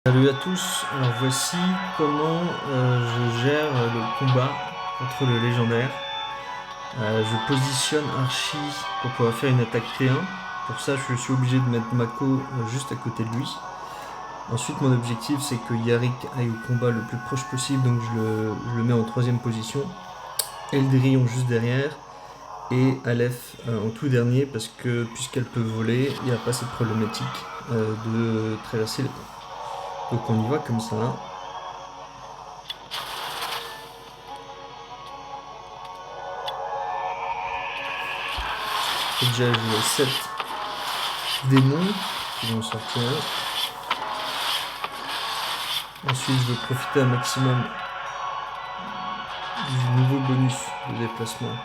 Salut à tous, alors voici comment je gère le combat contre le légendaire. Je positionne Archie pour pouvoir faire une attaque T1. Pour ça je suis obligé de mettre Mako juste à côté de lui. Ensuite mon objectif c'est que Yarick aille au combat le plus proche possible, donc je le mets en troisième position. Eldrillon juste derrière et Aleph en tout dernier parce que puisqu'elle peut voler, il n'y a pas cette problématique de traverser les ponts. Donc on y va comme ça. Déjà j'ai 7 démons qui vont sortir. Ensuite je veux profiter un maximum du nouveau bonus de déplacement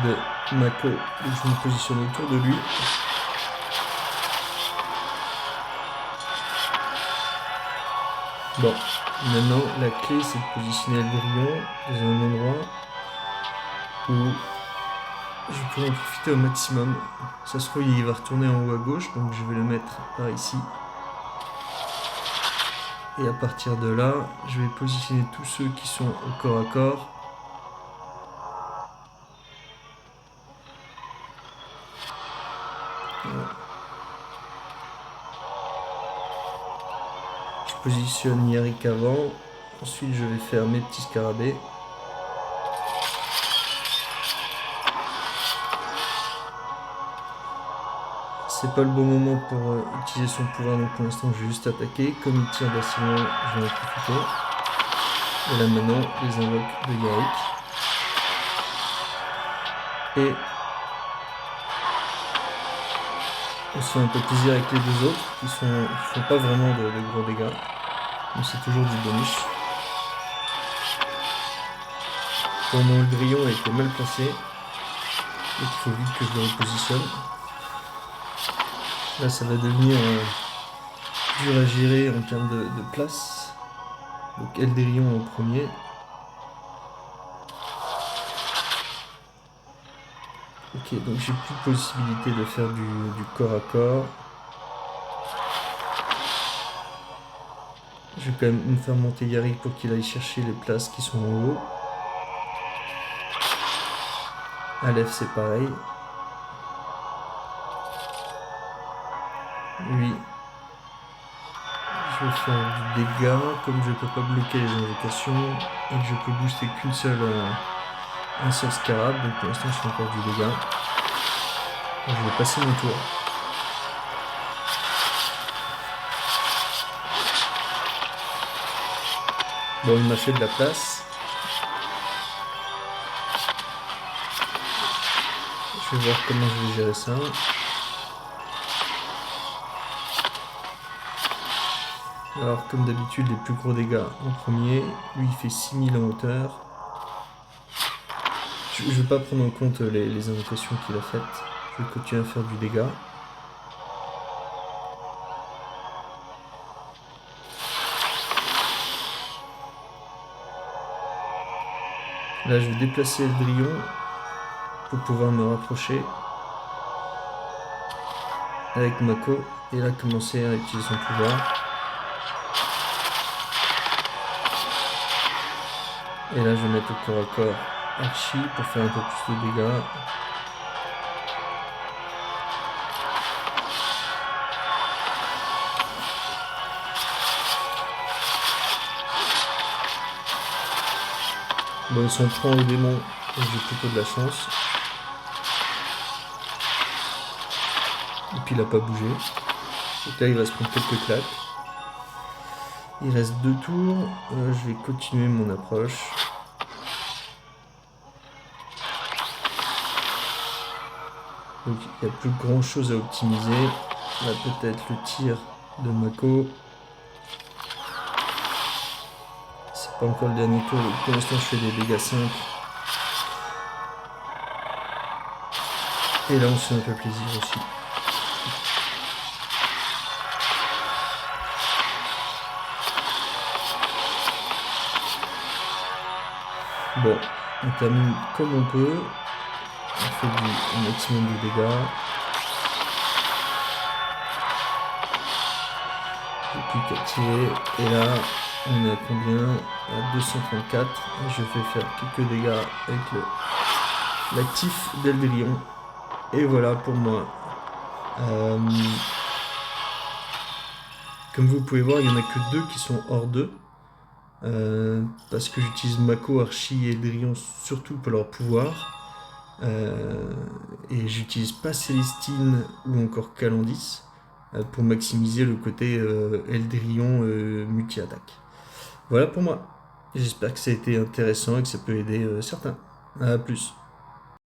de Mako, et je me positionne autour de lui. Bon, maintenant la clé c'est de positionner Eldrillon dans un endroit où je pourrais en profiter au maximum. Ça se trouve il va retourner en haut à gauche, donc je vais le mettre par ici. Et à partir de là, je vais positionner tous ceux qui sont au corps à corps. Voilà. Je positionne Yarick avant. Ensuite, je vais faire mes petits scarabées. C'est pas le bon moment pour utiliser son pouvoir, donc pour l'instant, je vais juste attaquer. Comme il tire d'assez loin, je vais en profiter. Et là maintenant, les invoques de Yarick. Et on se fait un peu plaisir avec les deux autres qui font pas vraiment de gros dégâts. Mais c'est toujours du bonus. Pour moi, le grillon a été mal placé. Donc il faut vite que je le repositionne. Là, ça va devenir dur à gérer en termes de place. Donc Eldrillon en premier. Ok, donc j'ai plus de possibilité de faire du corps à corps. Je vais quand même me faire monter Yarick pour qu'il aille chercher les places qui sont en haut. Aleph c'est pareil. Lui, je vais faire du dégât. Comme je ne peux pas bloquer les invocations et que je peux booster qu'un seul scarab, donc pour l'instant je fais encore du dégât. Je vais passer mon tour. Bon, il m'a fait de la place. Je vais voir comment je vais gérer ça. Alors, comme d'habitude, les plus gros dégâts en premier. Lui, il fait 6000 en hauteur. Je ne vais pas prendre en compte les invocations qu'il a faites. Je vais continuer à faire du dégât. Là, je vais déplacer Eldrillon pour pouvoir me rapprocher avec Mako et là commencer à utiliser son pouvoir. Et là, je vais mettre au corps à corps Archie pour faire un peu plus de dégâts. Bon, ils sont prend au démon, donc j'ai plutôt de la chance. Et puis il n'a pas bougé. Donc là, il va se prendre quelques claques. Il reste 2 tours. Je vais continuer mon approche. Donc il n'y a plus grand chose à optimiser. Là, peut-être le tir de Mako. C'est pas encore le dernier tour, donc pour l'instant je fais des dégâts simples. Et là on se fait un peu plaisir aussi. Bon, on termine comme on peut. On fait un maximum de dégâts. J'ai plus qu'à tirer. Et là, on est à combien? À 234. Et je vais faire quelques dégâts avec l'actif d'Eldrillon. Et voilà pour moi. Euh, Comme vous pouvez voir, il n'y en a que 2 qui sont hors d'eux. Parce que j'utilise Mako, Archie et Eldrillon surtout pour leur pouvoir. Et j'utilise pas Célestine ou encore Calandis pour maximiser le côté Eldrillon multi-attaque. Voilà pour moi. J'espère que ça a été intéressant et que ça peut aider certains. A plus.